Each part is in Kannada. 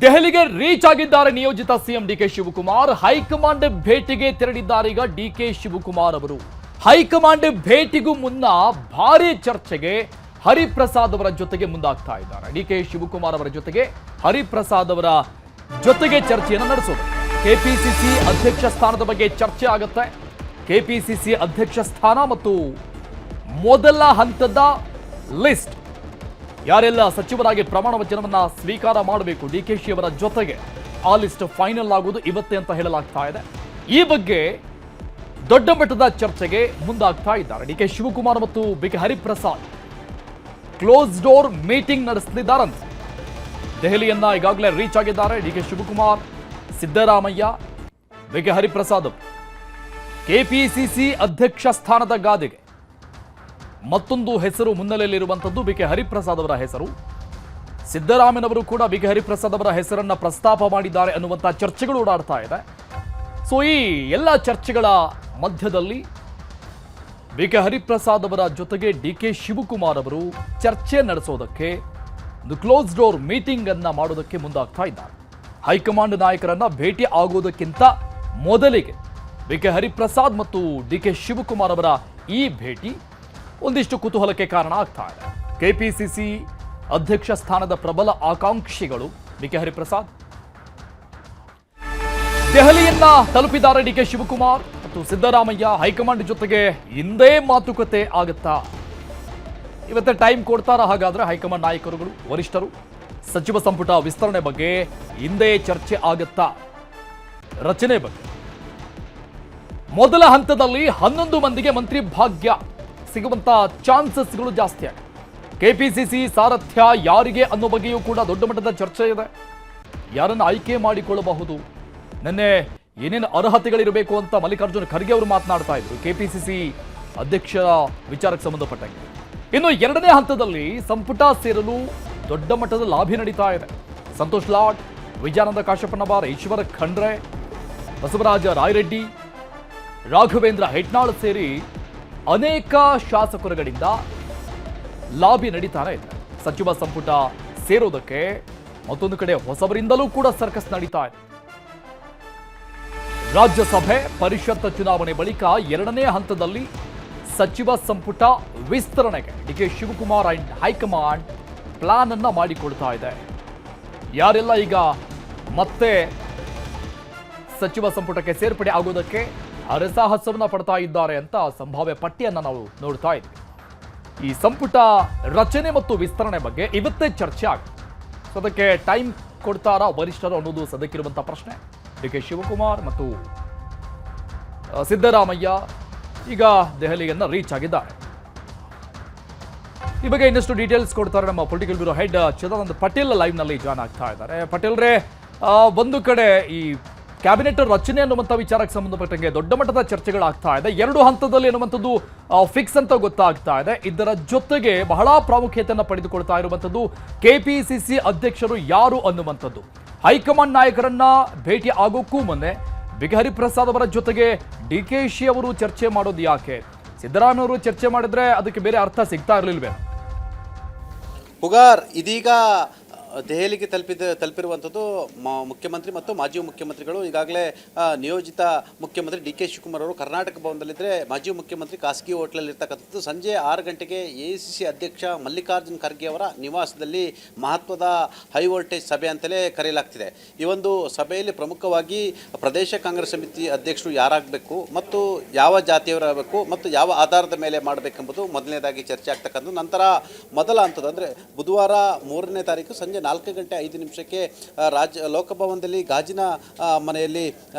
ದೆಹಲಿಗೆ ರೀಚ್ ಆಗಿದ್ದಾರೆ ನಿಯೋಜಿತ ಸಿಎಂ ಡಿಕೆ ಶಿವಕುಮಾರ್. ಹೈಕಮಾಂಡ್ ಭೇಟಿಗೆ ತೆರಳಿದ್ದಾರೆ ಈಗ ಡಿಕೆ ಶಿವಕುಮಾರ್ ಅವರು. ಹೈಕಮಾಂಡ್ ಭೇಟಿಗೂ ಮುನ್ನ ಭಾರಿ ಚರ್ಚೆಗೆ ಹರಿಪ್ರಸಾದ್ ಅವರ ಜೊತೆಗೆ ಮುಂದಾಗ್ತಾ ಇದ್ದಾರೆ. ಡಿಕೆ ಶಿವಕುಮಾರ್ ಅವರ ಜೊತೆಗೆ ಹರಿಪ್ರಸಾದ್ ಅವರ ಜೊತೆಗೆ ಚರ್ಚೆಯನ್ನು ನಡೆಸೋದು. ಕೆಪಿಸಿಸಿ ಅಧ್ಯಕ್ಷ ಸ್ಥಾನದ ಬಗ್ಗೆ ಚರ್ಚೆ ಆಗುತ್ತೆ. ಕೆಪಿಸಿಸಿ ಅಧ್ಯಕ್ಷ ಸ್ಥಾನ ಮತ್ತು ಮೊದಲ ಹಂತದ ಲಿಸ್ಟ್, ಯಾರೆಲ್ಲ ಸಚಿವರಾಗಿ ಪ್ರಮಾಣ ವಚನವನ್ನ ಸ್ವೀಕಾರ ಮಾಡಬೇಕು ಡಿಕೆಶಿ ಅವರ ಜೊತೆಗೆ, ಆ ಲಿಸ್ಟ್ ಫೈನಲ್ ಆಗುವುದು ಇವತ್ತೇ ಅಂತ ಹೇಳಲಾಗ್ತಾ ಇದೆ. ಈ ಬಗ್ಗೆ ದೊಡ್ಡ ಮಟ್ಟದ ಚರ್ಚೆಗೆ ಮುಂದಾಗ್ತಾ ಇದ್ದಾರೆ ಡಿಕೆ ಶಿವಕುಮಾರ್ ಮತ್ತು BK Hariprasad. Close door meeting ನಡೆಸಲಿದ್ದಾರಂತೆ. ದೆಹಲಿಯನ್ನ ಈಗಾಗಲೇ ರೀಚ್ ಆಗಿದ್ದಾರೆ DK Shivakumar, Siddaramaiah, BK Hariprasad. KPCC ಅಧ್ಯಕ್ಷ ಸ್ಥಾನದ ಗಾದಿಗೆ ಮತ್ತೊಂದು ಹೆಸರು ಮುನ್ನೆಲೆಯಲ್ಲಿರುವಂಥದ್ದು ಬಿಕೆ ಹರಿಪ್ರಸಾದ್ ಅವರ ಹೆಸರು. ಸಿದ್ದರಾಮಯ್ಯನವರು ಕೂಡ ಬಿಕೆ ಹರಿಪ್ರಸಾದ್ ಅವರ ಹೆಸರನ್ನ ಪ್ರಸ್ತಾಪ ಮಾಡಿದ್ದಾರೆ ಅನ್ನುವಂಥ ಚರ್ಚೆಗಳು ಓಡಾಡ್ತಾ ಇದೆ. ಸೊ ಈ ಎಲ್ಲ ಚರ್ಚೆಗಳ ಮಧ್ಯದಲ್ಲಿ ಬಿಕೆ ಹರಿಪ್ರಸಾದ್ ಅವರ ಜೊತೆಗೆ ಡಿಕೆ ಶಿವಕುಮಾರ್ ಅವರು ಚರ್ಚೆ ನಡೆಸೋದಕ್ಕೆ, ಒಂದು ಕ್ಲೋಸ್ ಡೋರ್ ಮೀಟಿಂಗ್ ಅನ್ನ ಮಾಡೋದಕ್ಕೆ ಮುಂದಾಗ್ತಾ ಇದ್ದಾರೆ. ಹೈಕಮಾಂಡ್ ನಾಯಕರನ್ನ ಭೇಟಿ ಆಗೋದಕ್ಕಿಂತ ಮೊದಲಿಗೆ ಬಿಕೆ ಹರಿಪ್ರಸಾದ್ ಮತ್ತು ಡಿಕೆ ಶಿವಕುಮಾರ್ ಅವರ ಈ ಭೇಟಿ ಒಂದಿಷ್ಟು ಕುತೂಹಲಕ್ಕೆ ಕಾರಣ ಆಗ್ತಾ ಇದೆ. ಕೆಪಿಸಿಸಿ ಅಧ್ಯಕ್ಷ ಸ್ಥಾನದ ಪ್ರಬಲ ಆಕಾಂಕ್ಷಿಗಳು ಬಿಕೆ ಹರಿಪ್ರಸಾದ್ ದೆಹಲಿಯನ್ನ ತಲುಪಿದ್ದಾರೆ. ಡಿಕೆ ಶಿವಕುಮಾರ್ ಮತ್ತು ಸಿದ್ದರಾಮಯ್ಯ ಹೈಕಮಾಂಡ್ ಜೊತೆಗೆ ಹಿಂದೆ ಮಾತುಕತೆ ಆಗುತ್ತಾ? ಇವತ್ತೇ ಟೈಮ್ ಕೊಡ್ತಾರ? ಹಾಗಾದ್ರೆ ಹೈಕಮಾಂಡ್ ನಾಯಕರುಗಳು, ವರಿಷ್ಠರು ಸಚಿವ ಸಂಪುಟ ವಿಸ್ತರಣೆ ಬಗ್ಗೆ ಹಿಂದೆ ಚರ್ಚೆ ಆಗುತ್ತಾ? ರಚನೆ ಬಗ್ಗೆ ಮೊದಲ ಹಂತದಲ್ಲಿ 11 ಮಂದಿಗೆ ಮಂತ್ರಿ ಭಾಗ್ಯ ಸಿಗುವಂತ ಚಾನ್ಸಸ್ಗಳು ಜಾಸ್ತಿ ಆಗಿದೆ. ಕೆಪಿಸಿಸಿ ಸಾರಥ್ಯ ಯಾರಿಗೆ ಅನ್ನೋ ಬಗ್ಗೆಯೂ ಕೂಡ ದೊಡ್ಡ ಮಟ್ಟದ ಚರ್ಚೆ ಇದೆ. ಯಾರನ್ನು ಆಯ್ಕೆ ಮಾಡಿಕೊಳ್ಳಬಹುದು, ನಿನ್ನೆ ಏನೇನು ಅರ್ಹತೆಗಳಿರಬೇಕು ಅಂತ ಮಲ್ಲಿಕಾರ್ಜುನ ಖರ್ಗೆ ಅವರು ಮಾತನಾಡ್ತಾ ಇದ್ರು ಕೆಪಿಸಿಸಿ ಅಧ್ಯಕ್ಷ ವಿಚಾರಕ್ಕೆ ಸಂಬಂಧಪಟ್ಟಂಗೆ. ಇನ್ನು ಎರಡನೇ ಹಂತದಲ್ಲಿ ಸಂಪುಟ ಸೇರಲು ದೊಡ್ಡ ಮಟ್ಟದ ಲಾಬಿ ನಡೀತಾ ಇದೆ. ಸಂತೋಷ್ ಲಾಡ್, ವಿಜಯಾನಂದ ಕಾಶಪ್ಪನವರ್, ಈಶ್ವರ ಖಂಡ್ರೆ, ಬಸವರಾಜ ರಾಯರೆಡ್ಡಿ, ರಾಘವೇಂದ್ರ ಹೆಟ್ನಾಳ್ ಸೇರಿ ಅನೇಕ ಶಾಸಕರುಗಳಿಂದ ಲಾಬಿ ನಡೀತಾನೆ ಇದೆ. ಸಚಿವ ಸಂಪುಟ ಸೇರೋದಕ್ಕೆ ಮತ್ತೊಂದು ಕಡೆ ಹೊಸಬರಿಂದಲೂ ಕೂಡ ಸರ್ಕಸ್ ನಡೀತಾ ಇದೆ. ರಾಜ್ಯಸಭೆ ಪರಿಷತ್ ಚುನಾವಣೆ ಬಳಿಕ ಎರಡನೇ ಹಂತದಲ್ಲಿ ಸಚಿವ ಸಂಪುಟ ವಿಸ್ತರಣೆಗೆ DK Shivakumar and high command plan ಅನ್ನ ಮಾಡಿಕೊಳ್ತಾ ಇದೆ. ಯಾರೆಲ್ಲ ಈಗ ಮತ್ತೆ ಸಚಿವ ಸಂಪುಟಕ್ಕೆ ಸೇರ್ಪಡೆ ಆಗೋದಕ್ಕೆ ಹರಸಾಹಸವನ್ನ ಪಡ್ತಾ ಇದ್ದಾರೆ ಅಂತ ಸಂಭಾವ್ಯ ಪಟ್ಟಿಯನ್ನ ನಾವು ನೋಡ್ತಾ ಇದ್ವಿ. ಈ ಸಂಪುಟ ರಚನೆ ಮತ್ತು ವಿಸ್ತರಣೆ ಬಗ್ಗೆ ಇವತ್ತೇ ಚರ್ಚೆ ಆಗುತ್ತೆ. ಅದಕ್ಕೆ ಟೈಮ್ ಕೊಡ್ತಾರಾ ವರಿಷ್ಠರು ಅನ್ನೋದು ಸದ್ಯಕ್ಕಿರುವಂತಹ ಪ್ರಶ್ನೆ. ಡಿಕೆ ಶಿವಕುಮಾರ್ ಮತ್ತು ಸಿದ್ದರಾಮಯ್ಯ ಈಗ ದೆಹಲಿಯನ್ನ ರೀಚ್ ಆಗಿದ್ದಾರೆ. ಈ ಬಗ್ಗೆ ಇನ್ನಷ್ಟು ಡೀಟೇಲ್ಸ್ ಕೊಡ್ತಾರೆ ನಮ್ಮ political bureau head Chidananda Patel live ನಲ್ಲಿ ಜಾಯ್ನ್ ಆಗ್ತಾ ಇದ್ದಾರೆ. ಪಟೇಲ್ರೇ, ಒಂದು ಕಡೆ ಈ ಕ್ಯಾಬಿನೆಟ್ ರಚನೆ ಅನ್ನುವಂಥ ವಿಚಾರಕ್ಕೆ ಸಂಬಂಧಪಟ್ಟಂಗೆ ದೊಡ್ಡ ಮಟ್ಟದ ಚರ್ಚೆಗಳಾಗ್ತಾ ಇದೆ. ಎರಡು ಹಂತದಲ್ಲಿ ಅನ್ನುವಂಥದ್ದು ಫಿಕ್ಸ್ ಅಂತ ಗೊತ್ತಾಗ್ತಾ ಇದೆ. ಇದರ ಜೊತೆಗೆ ಬಹಳ ಪ್ರಾಮುಖ್ಯತೆಯನ್ನು ಪಡೆದುಕೊಳ್ತಾ ಇರುವಂಥದ್ದು ಕೆಪಿಸಿಸಿ ಅಧ್ಯಕ್ಷರು ಯಾರು ಅನ್ನುವಂಥದ್ದು. ಹೈಕಮಾಂಡ್ ನಾಯಕರನ್ನ ಭೇಟಿ ಆಗೋಕ್ಕೂ ಮೊನ್ನೆ ಬಿಕೆ ಹರಿಪ್ರಸಾದ್ ಅವರ ಜೊತೆಗೆ ಡಿಕೆಶಿ ಅವರು ಚರ್ಚೆ ಮಾಡೋದು ಯಾಕೆ? ಸಿದ್ದರಾಮಯ್ಯ ಅವರು ಚರ್ಚೆ ಮಾಡಿದ್ರೆ ಅದಕ್ಕೆ ಬೇರೆ ಅರ್ಥ ಸಿಗ್ತಾ ಇರಲಿಲ್ವೇ? ಪುಗಾರ್, ಇದೀಗ ದೆಹಲಿಗೆ ತಲುಪಿರುವಂಥದ್ದು ಮುಖ್ಯಮಂತ್ರಿ ಮತ್ತು ಮಾಜಿ ಮುಖ್ಯಮಂತ್ರಿಗಳು. ಈಗಾಗಲೇ ನಿಯೋಜಿತ ಮುಖ್ಯಮಂತ್ರಿ ಡಿ ಕೆ ಶಿವಕುಮಾರ್ ಅವರು ಕರ್ನಾಟಕ ಭವನದಲ್ಲಿದ್ದರೆ, ಮಾಜಿ ಮುಖ್ಯಮಂತ್ರಿ ಖಾಸಗಿ ಹೋಟ್ಲಲ್ಲಿ ಇರ್ತಕ್ಕಂಥದ್ದು. ಸಂಜೆ 6 ಗಂಟೆಗೆ ಎಐಸಿಸಿ ಅಧ್ಯಕ್ಷ ಮಲ್ಲಿಕಾರ್ಜುನ ಖರ್ಗೆ ಅವರ ನಿವಾಸದಲ್ಲಿ ಮಹತ್ವದ ಹೈ ವೋಲ್ಟೇಜ್ ಸಭೆ ಅಂತಲೇ ಕರೆಯಲಾಗ್ತಿದೆ. ಈ ಒಂದು ಸಭೆಯಲ್ಲಿ ಪ್ರಮುಖವಾಗಿ ಪ್ರದೇಶ ಕಾಂಗ್ರೆಸ್ ಸಮಿತಿ ಅಧ್ಯಕ್ಷರು ಯಾರಾಗಬೇಕು ಮತ್ತು ಯಾವ ಜಾತಿಯವರಾಗಬೇಕು ಮತ್ತು ಯಾವ ಆಧಾರದ ಮೇಲೆ ಮಾಡಬೇಕೆಂಬುದು ಮೊದಲನೇದಾಗಿ ಚರ್ಚೆ ಆಗ್ತಕ್ಕಂಥದ್ದು. ನಂತರ ಮೊದಲ ಹಂತದ ಅಂದರೆ ಬುಧವಾರ 3ನೇ ತಾರೀಕು ಸಂಜೆ 4:05 ಲೋಕಭವನದಲ್ಲಿ ಗಾಜಿನ ಮನೆಯಲ್ಲಿ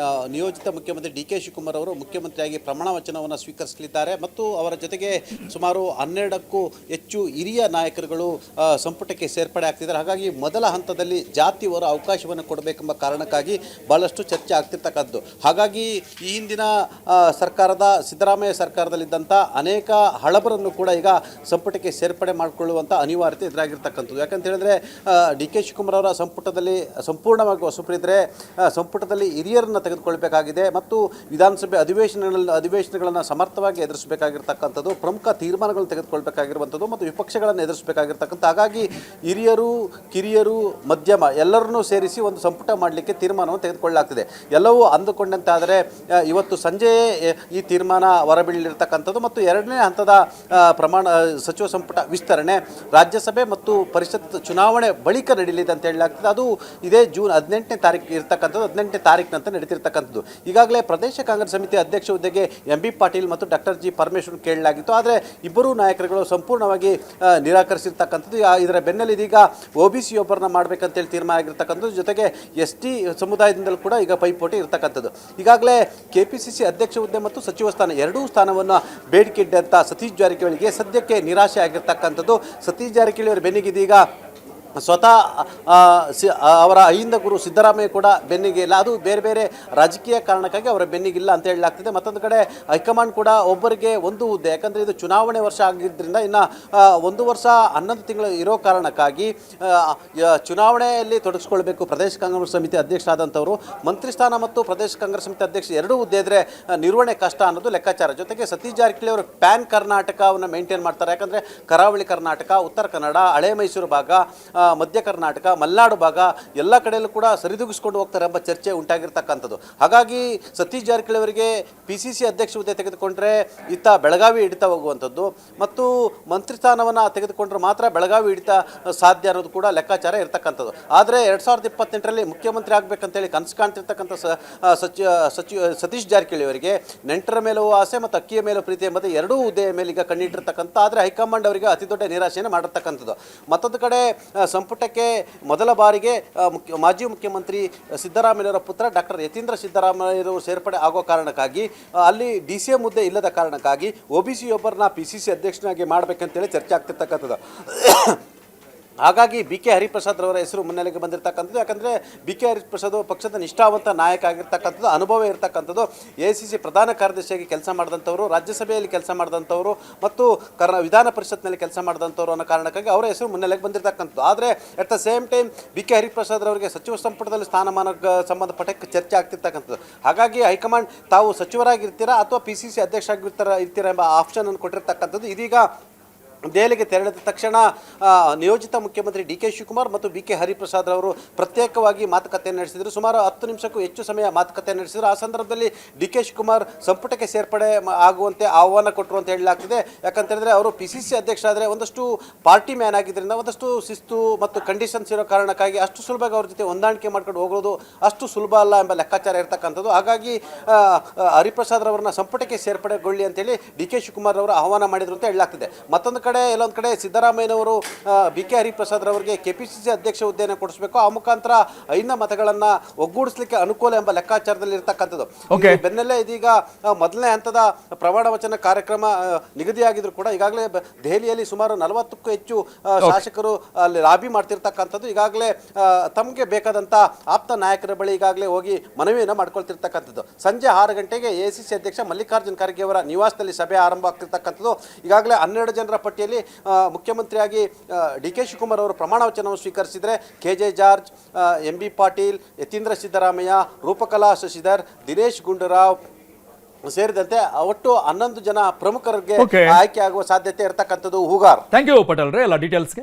ನಿಯೋಜಿತ ಮುಖ್ಯಮಂತ್ರಿ ಡಿ ಕೆ ಶಿವಕುಮಾರ್ ಅವರು ಮುಖ್ಯಮಂತ್ರಿಯಾಗಿ ಪ್ರಮಾಣ ವಚನವನ್ನು ಸ್ವೀಕರಿಸಲಿದ್ದಾರೆ ಮತ್ತು ಅವರ ಜೊತೆಗೆ ಸುಮಾರು 12ಕ್ಕೂ ಹೆಚ್ಚು ಹಿರಿಯ ನಾಯಕರುಗಳು ಸಂಪುಟಕ್ಕೆ ಸೇರ್ಪಡೆ ಆಗ್ತಿದ್ದಾರೆ. ಹಾಗಾಗಿ ಮೊದಲ ಹಂತದಲ್ಲಿ ಜಾತಿಯವರ ಅವಕಾಶವನ್ನು ಕೊಡಬೇಕೆಂಬ ಕಾರಣಕ್ಕಾಗಿ ಬಹಳಷ್ಟು ಚರ್ಚೆ ಆಗ್ತಿರ್ತಕ್ಕಂಥದ್ದು. ಹಾಗಾಗಿ ಈ ಹಿಂದಿನ ಸಿದ್ದರಾಮಯ್ಯ ಸರ್ಕಾರದಲ್ಲಿದ್ದಂಥ ಅನೇಕ ಹಳಬರನ್ನು ಕೂಡ ಈಗ ಸಂಪುಟಕ್ಕೆ ಸೇರ್ಪಡೆ ಮಾಡಿಕೊಳ್ಳುವಂಥ ಅನಿವಾರ್ಯತೆ ಎದುರಾಗಿರ್ತಕ್ಕಂಥದ್ದು. ಯಾಕಂತ ಹೇಳಿದ್ರೆ ಡಿ ಕೆ ಶಿವಕುಮಾರ್ ಅವರ ಸಂಪುಟದಲ್ಲಿ ಸಂಪೂರ್ಣವಾಗಿ ಹೊಸಬರಿದ್ದರೆ ಸಂಪುಟದಲ್ಲಿ ಹಿರಿಯರನ್ನು ತೆಗೆದುಕೊಳ್ಬೇಕಾಗಿದೆ ಮತ್ತು ವಿಧಾನಸಭೆ ಅಧಿವೇಶನಗಳನ್ನು ಸಮರ್ಥವಾಗಿ ಎದುರಿಸಬೇಕಾಗಿರ್ತಕ್ಕಂಥದ್ದು, ಪ್ರಮುಖ ತೀರ್ಮಾನಗಳನ್ನು ತೆಗೆದುಕೊಳ್ಬೇಕಾಗಿರುವಂಥದ್ದು ಮತ್ತು ವಿಪಕ್ಷಗಳನ್ನು ಎದುರಿಸಬೇಕಾಗಿರ್ತಕ್ಕಂಥ. ಹಾಗಾಗಿ ಹಿರಿಯರು, ಕಿರಿಯರು, ಮಧ್ಯಮ ಎಲ್ಲರನ್ನೂ ಸೇರಿಸಿ ಒಂದು ಸಂಪುಟ ಮಾಡಲಿಕ್ಕೆ ತೀರ್ಮಾನವನ್ನು ತೆಗೆದುಕೊಳ್ಳಲಾಗ್ತಿದೆ. ಎಲ್ಲವೂ ಅಂದುಕೊಂಡಂತಾದರೆ ಇವತ್ತು ಸಂಜೆಯೇ ಈ ತೀರ್ಮಾನ ಹೊರಬೀಳಲಿರ್ತಕ್ಕಂಥದ್ದು ಮತ್ತು ಎರಡನೇ ಹಂತದ ಸಚಿವ ಸಂಪುಟ ವಿಸ್ತರಣೆ ರಾಜ್ಯಸಭೆ ಮತ್ತು ಪರಿಷತ್ ಚುನಾವಣೆ ಬಳಿಕ ನಡೀಲಿದೆ ಅಂತ ಹೇಳಲಾಗ್ತದೆ. ಅದು ಇದೇ ಜೂನ್ 18ನೇ ತಾರೀಕು ಇರ್ತಕ್ಕಂಥದ್ದು, 18ನೇ ತಾರೀಕಿನಂತ ನಡೀತಿರ್ತಕ್ಕಂಥದ್ದು. ಈಗಾಗಲೇ ಪ್ರದೇಶ ಕಾಂಗ್ರೆಸ್ ಸಮಿತಿ ಅಧ್ಯಕ್ಷ ಹುದ್ದೆಗೆ ಎಂ ಬಿ ಪಾಟೀಲ್ ಮತ್ತು ಡಾಕ್ಟರ್ ಜಿ ಪರಮೇಶ್ವರ್ ಕೇಳಲಾಗಿತ್ತು. ಆದರೆ ಇಬ್ಬರೂ ನಾಯಕರುಗಳು ಸಂಪೂರ್ಣವಾಗಿ ನಿರಾಕರಿಸಿರ್ತಕ್ಕಂಥದ್ದು. ಇದರ ಬೆನ್ನಲ್ಲಿ ಇದೀಗ OBC ಒಬ್ಬರನ್ನ ಮಾಡಬೇಕಂತೇಳಿ ತೀರ್ಮಾನ ಆಗಿರ್ತಕ್ಕಂಥದ್ದು. ಜೊತೆಗೆ ST ಸಮುದಾಯದಿಂದಲೂ ಕೂಡ ಈಗ ಪೈಪೋಟಿ ಇರ್ತಕ್ಕಂಥದ್ದು. ಈಗಾಗಲೇ KPCC ಅಧ್ಯಕ್ಷ ಹುದ್ದೆ ಮತ್ತು ಸಚಿವ ಸ್ಥಾನ ಎರಡೂ ಸ್ಥಾನವನ್ನು ಬೇಡಿಕೆ ಇಟ್ಟಂಥ ಸತೀಶ್ ಜಾರಕಿಹೊಳಿಗೆ ಸದ್ಯಕ್ಕೆ ನಿರಾಶೆ ಆಗಿರ್ತಕ್ಕಂಥದ್ದು. ಸತೀಶ್ ಜಾರಕಿಹೊಳಿ ಅವರ ಬೆನ್ನಿಗಿದೀಗ ಸ್ವತಃ ಅವರ ಅಹಿಂದ ಗುರು ಸಿದ್ದರಾಮಯ್ಯ ಕೂಡ ಬೆನ್ನಿಗೆ ಇಲ್ಲ. ಅದು ಬೇರೆ ಬೇರೆ ರಾಜಕೀಯ ಕಾರಣಕ್ಕಾಗಿ ಅವರ ಬೆನ್ನಿಗಿಲ್ಲ ಅಂತ ಹೇಳಲಾಗ್ತಿದೆ. ಮತ್ತೊಂದು ಕಡೆ ಹೈಕಮಾಂಡ್ ಕೂಡ ಒಬ್ಬರಿಗೆ ಒಂದು ಹುದ್ದೆ, ಯಾಕಂದರೆ ಇದು ಚುನಾವಣೆ ವರ್ಷ ಆಗಿದ್ದರಿಂದ ಇನ್ನು 1 ವರ್ಷ 11 ತಿಂಗಳು ಇರೋ ಕಾರಣಕ್ಕಾಗಿ ಚುನಾವಣೆಯಲ್ಲಿ ತೊಡಗಿಸ್ಕೊಳ್ಬೇಕು ಪ್ರದೇಶ ಕಾಂಗ್ರೆಸ್ ಸಮಿತಿ ಅಧ್ಯಕ್ಷರಾದಂಥವರು. ಮಂತ್ರಿ ಸ್ಥಾನ ಮತ್ತು ಪ್ರದೇಶ ಕಾಂಗ್ರೆಸ್ ಸಮಿತಿ ಅಧ್ಯಕ್ಷ ಎರಡೂ ಹುದ್ದೆ ಇದ್ದರೆ ನಿರ್ವಹಣೆ ಕಷ್ಟ ಅನ್ನೋದು ಲೆಕ್ಕಾಚಾರ. ಜೊತೆಗೆ ಸತೀಶ್ ಜಾರಕಿಹೊಳಿ ಅವರು ಪ್ಯಾನ್ ಕರ್ನಾಟಕವನ್ನು ಮೇಂಟೈನ್ ಮಾಡ್ತಾರೆ. ಯಾಕಂದರೆ ಕರಾವಳಿ ಕರ್ನಾಟಕ, ಉತ್ತರ ಕನ್ನಡ, ಹಳೆ ಮೈಸೂರು ಭಾಗ, ಮಧ್ಯ ಕರ್ನಾಟಕ, ಮಲೆನಾಡು ಭಾಗ ಎಲ್ಲ ಕಡೆಯಲ್ಲೂ ಕೂಡ ಸರಿದೂಗಿಸ್ಕೊಂಡು ಹೋಗ್ತಾರೆ ಎಂಬ ಚರ್ಚೆ ಉಂಟಾಗಿರ್ತಕ್ಕಂಥದ್ದು. ಹಾಗಾಗಿ ಸತೀಶ್ ಜಾರಕಿಹೊಳಿ ಅವರಿಗೆ PCC ಅಧ್ಯಕ್ಷ ಹುದ್ದೆ ತೆಗೆದುಕೊಂಡ್ರೆ ಇತ್ತ ಬೆಳಗಾವಿ ಹಿಡಿತ ಹೋಗುವಂಥದ್ದು ಮತ್ತು ಮಂತ್ರಿ ಸ್ಥಾನವನ್ನು ತೆಗೆದುಕೊಂಡ್ರೆ ಮಾತ್ರ ಬೆಳಗಾವಿ ಹಿಡಿತ ಸಾಧ್ಯ ಅನ್ನೋದು ಕೂಡ ಲೆಕ್ಕಾಚಾರ ಇರ್ತಕ್ಕಂಥದ್ದು. ಆದರೆ 2028ರಲ್ಲಿ ಮುಖ್ಯಮಂತ್ರಿ ಆಗಬೇಕಂತೇಳಿ ಕನಸು ಕಾಣ್ತಿರ್ತಕ್ಕಂಥ ಸತೀಶ್ ಜಾರಕಿಹೊಳಿ ಅವರಿಗೆ ನೆಂಟರ ಮೇಲೂ ಆಸೆ ಮತ್ತು ಅಕ್ಕಿಯ ಮೇಲೂ ಪ್ರೀತಿ ಎಂಬುದು ಎರಡೂ ಹುದ್ದೆಯ ಮೇಲೆ ಈಗ ಕಣ್ಣಿಟ್ಟಿರ್ತಕ್ಕಂಥ. ಆದರೆ ಹೈಕಮಾಂಡ್ ಅವರಿಗೆ ಅತಿ ದೊಡ್ಡ ನಿರಾಶೆಯನ್ನು ಮಾಡಿರ್ತಕ್ಕಂಥದ್ದು. ಮತ್ತೊಂದು ಕಡೆ ಸಂಪುಟಕ್ಕೆ ಮೊದಲ ಬಾರಿಗೆ ಮಾಜಿ ಮುಖ್ಯಮಂತ್ರಿ ಸಿದ್ದರಾಮಯ್ಯವರ ಪುತ್ರ ಡಾಕ್ಟರ್ ಯತೀಂದ್ರ ಸಿದ್ದರಾಮಯ್ಯವರು ಸೇರ್ಪಡೆ ಆಗೋ ಕಾರಣಕ್ಕಾಗಿ ಅಲ್ಲಿ DCM ಹುದ್ದೆ ಇಲ್ಲದ ಕಾರಣಕ್ಕಾಗಿ OBC ಒಬ್ಬರನ್ನ PCC ಅಧ್ಯಕ್ಷನಾಗಿ ಮಾಡಬೇಕಂತೇಳಿ ಚರ್ಚೆ ಆಗ್ತಿರ್ತಕ್ಕಂಥದ್ದು. ಹಾಗಾಗಿ BK ಹರಿಪ್ರಸಾದ್ ಅವರ ಹೆಸರು ಮುನ್ನೆಲೆಗೆ ಬಂದಿರತಕ್ಕಂಥದ್ದು. ಯಾಕಂದರೆ BK ಹರಿಪ್ರಸಾದ್ ಪಕ್ಷದ ನಿಷ್ಠಾವಂತ ನಾಯಕ ಆಗಿರ್ತಕ್ಕಂಥದ್ದು, ಅನುಭವ ಇರತಕ್ಕಂಥದ್ದು. AICC ಪ್ರಧಾನ ಕಾರ್ಯದರ್ಶಿಯಾಗಿ ಕೆಲಸ ಮಾಡಿದಂಥವರು, ರಾಜ್ಯಸಭೆಯಲ್ಲಿ ಕೆಲಸ ಮಾಡಿದಂಥವರು ಮತ್ತು ವಿಧಾನ ಪರಿಷತ್ನಲ್ಲಿ ಕೆಲಸ ಮಾಡಿದಂಥವ್ರು ಅನ್ನೋ ಕಾರಣಕ್ಕಾಗಿ ಅವರ ಹೆಸರು ಮುನ್ನೆಲೆಗೆ ಬಂದಿರತಕ್ಕಂಥದ್ದು. ಆದರೆ at the same time BK Hariprasad ಅವರಿಗೆ ಸಚಿವ ಸಂಪುಟದಲ್ಲಿ ಸ್ಥಾನಮಾನಕ್ಕೆ ಸಂಬಂಧಪಟ್ಟ ಚರ್ಚೆ ಆಗ್ತಿರ್ತಕ್ಕಂಥದ್ದು. ಹಾಗಾಗಿ ಹೈಕಮಾಂಡ್ ತಾವು ಸಚಿವರಾಗಿರ್ತೀರಾ ಅಥವಾ PCC ಅಧ್ಯಕ್ಷ ಇರ್ತೀರಾ ಎಂಬ ಆಪ್ಷನ್ ಕೊಟ್ಟಿರ್ತಕ್ಕಂಥದ್ದು. ಇದೀಗ ದೆಹಲಿಗೆ ತೆರಳಿದ ತಕ್ಷಣ ನಿಯೋಜಿತ ಮುಖ್ಯಮಂತ್ರಿ DK ಶಿವಕುಮಾರ್ ಮತ್ತು BK ಹರಿಪ್ರಸಾದ್ ಅವರು ಪ್ರತ್ಯೇಕವಾಗಿ ಮಾತುಕತೆಯನ್ನು ನಡೆಸಿದರು. ಸುಮಾರು 10 ನಿಮಿಷಕ್ಕೂ ಹೆಚ್ಚು ಸಮಯ ಮಾತುಕತೆ ನಡೆಸಿದರು. ಆ ಸಂದರ್ಭದಲ್ಲಿ DK ಶಿವಕುಮಾರ್ ಸಂಪುಟಕ್ಕೆ ಸೇರ್ಪಡೆ ಆಗುವಂತೆ ಆಹ್ವಾನ ಕೊಟ್ಟರು ಅಂತ ಹೇಳಲಾಗ್ತಿದೆ. ಯಾಕಂತೇಳಿದ್ರೆ ಅವರು PCC ಅಧ್ಯಕ್ಷ ಆದರೆ ಒಂದಷ್ಟು ಪಾರ್ಟಿ ಮ್ಯಾನ್ ಆಗಿದ್ದರಿಂದ ಒಂದಷ್ಟು ಶಿಸ್ತು ಮತ್ತು ಕಂಡೀಷನ್ಸ್ ಇರೋ ಕಾರಣಕ್ಕಾಗಿ ಅಷ್ಟು ಸುಲಭವಾಗಿ ಅವ್ರ ಜೊತೆ ಹೊಂದಾಣಿಕೆ ಮಾಡ್ಕೊಂಡು ಹೋಗೋದು ಅಷ್ಟು ಸುಲಭ ಅಲ್ಲ ಎಂಬ ಲೆಕ್ಕಾಚಾರ ಇರ್ತಕ್ಕಂಥದ್ದು. ಹಾಗಾಗಿ ಹರಿಪ್ರಸಾದ್ ಅವರನ್ನ ಸಂಪುಟಕ್ಕೆ ಸೇರ್ಪಡೆಗೊಳ್ಳಿ ಅಂತೇಳಿ DK ಶಿವಕುಮಾರ್ ಅವರು ಆಹ್ವಾನ ಮಾಡಿದರು ಅಂತ ಹೇಳಲಾಗ್ತಿದೆ. ಮತ್ತೊಂದು ಎಲ್ಲೊಂದು ಕಡೆ ಸಿದ್ದರಾಮಯ್ಯನವರು BK ಹರಿಪ್ರಸಾದ್ ಅವರಿಗೆ KPCC ಅಧ್ಯಕ್ಷ ಹುದ್ದೆಯನ್ನು ಕೊಡಿಸಬೇಕು, ಆ ಮುಖಾಂತರ ಐನ ಮತಗಳನ್ನು ಒಗ್ಗೂಡಿಸಲಿಕ್ಕೆ ಅನುಕೂಲ ಎಂಬ ಲೆಕ್ಕಾಚಾರದಲ್ಲಿ ಇರ್ತಕ್ಕಂಥದ್ದು. ಬೆನ್ನಲ್ಲೇ ಇದೀಗ ಮೊದಲನೇ ಹಂತದ ಪ್ರಮಾಣ ವಚನ ಕಾರ್ಯಕ್ರಮ ನಿಗದಿಯಾಗಿದ್ರು ಕೂಡ ಈಗಾಗಲೇ ದೆಹಲಿಯಲ್ಲಿ ಸುಮಾರು 40ಕ್ಕೂ ಹೆಚ್ಚು ಶಾಸಕರು ಅಲ್ಲಿ ಲಾಬಿ ಮಾಡ್ತಿರ್ತಕ್ಕಂಥದ್ದು. ಈಗಾಗಲೇ ತಮಗೆ ಬೇಕಾದಂಥ ಆಪ್ತ ನಾಯಕರ ಬಳಿ ಈಗಾಗಲೇ ಹೋಗಿ ಮನವಿಯನ್ನು ಮಾಡ್ಕೊಳ್ತಿರ್ತಕ್ಕಂಥದ್ದು. ಸಂಜೆ 6 ಗಂಟೆಗೆ AICC ಅಧ್ಯಕ್ಷ ಮಲ್ಲಿಕಾರ್ಜುನ್ ಖರ್ಗೆ ಅವರ ನಿವಾಸದಲ್ಲಿ ಸಭೆ ಆರಂಭ ಆಗ್ತಿರ್ತಕ್ಕಂಥದ್ದು. ಈಗಾಗಲೇ 12 ಜನರ ಪಟ್ಟಿಯಲ್ಲಿ ಮುಖ್ಯಮಂತ್ರಿಯಾಗಿ DK ಶಿವಕುಮಾರ್ ಅವರು ಪ್ರಮಾಣ ವಚನವನ್ನು ಸ್ವೀಕರಿಸಿದರೆ KJ ಜಾರ್ಜ್, MB ಪಾಟೀಲ್, ಯತೀಂದ್ರ ಸಿದ್ದರಾಮಯ್ಯ, ರೂಪಕಲಾ ಶಶಿಧರ್, ದಿನೇಶ್ ಗುಂಡೂರಾವ್ ಸೇರಿದಂತೆ ಒಟ್ಟು 11 ಜನ ಪ್ರಮುಖರಿಗೆ ಆಯ್ಕೆ ಆಗುವ ಸಾಧ್ಯತೆ ಇರತಕ್ಕಂಥದ್ದು. ಹೂಗಾರ್. ಥ್ಯಾಂಕ್ ಯು ಪಟೇಲ್ ರೇ ಎಲ್ಲ ಡೀಟೇಲ್ಸ್ಗೆ.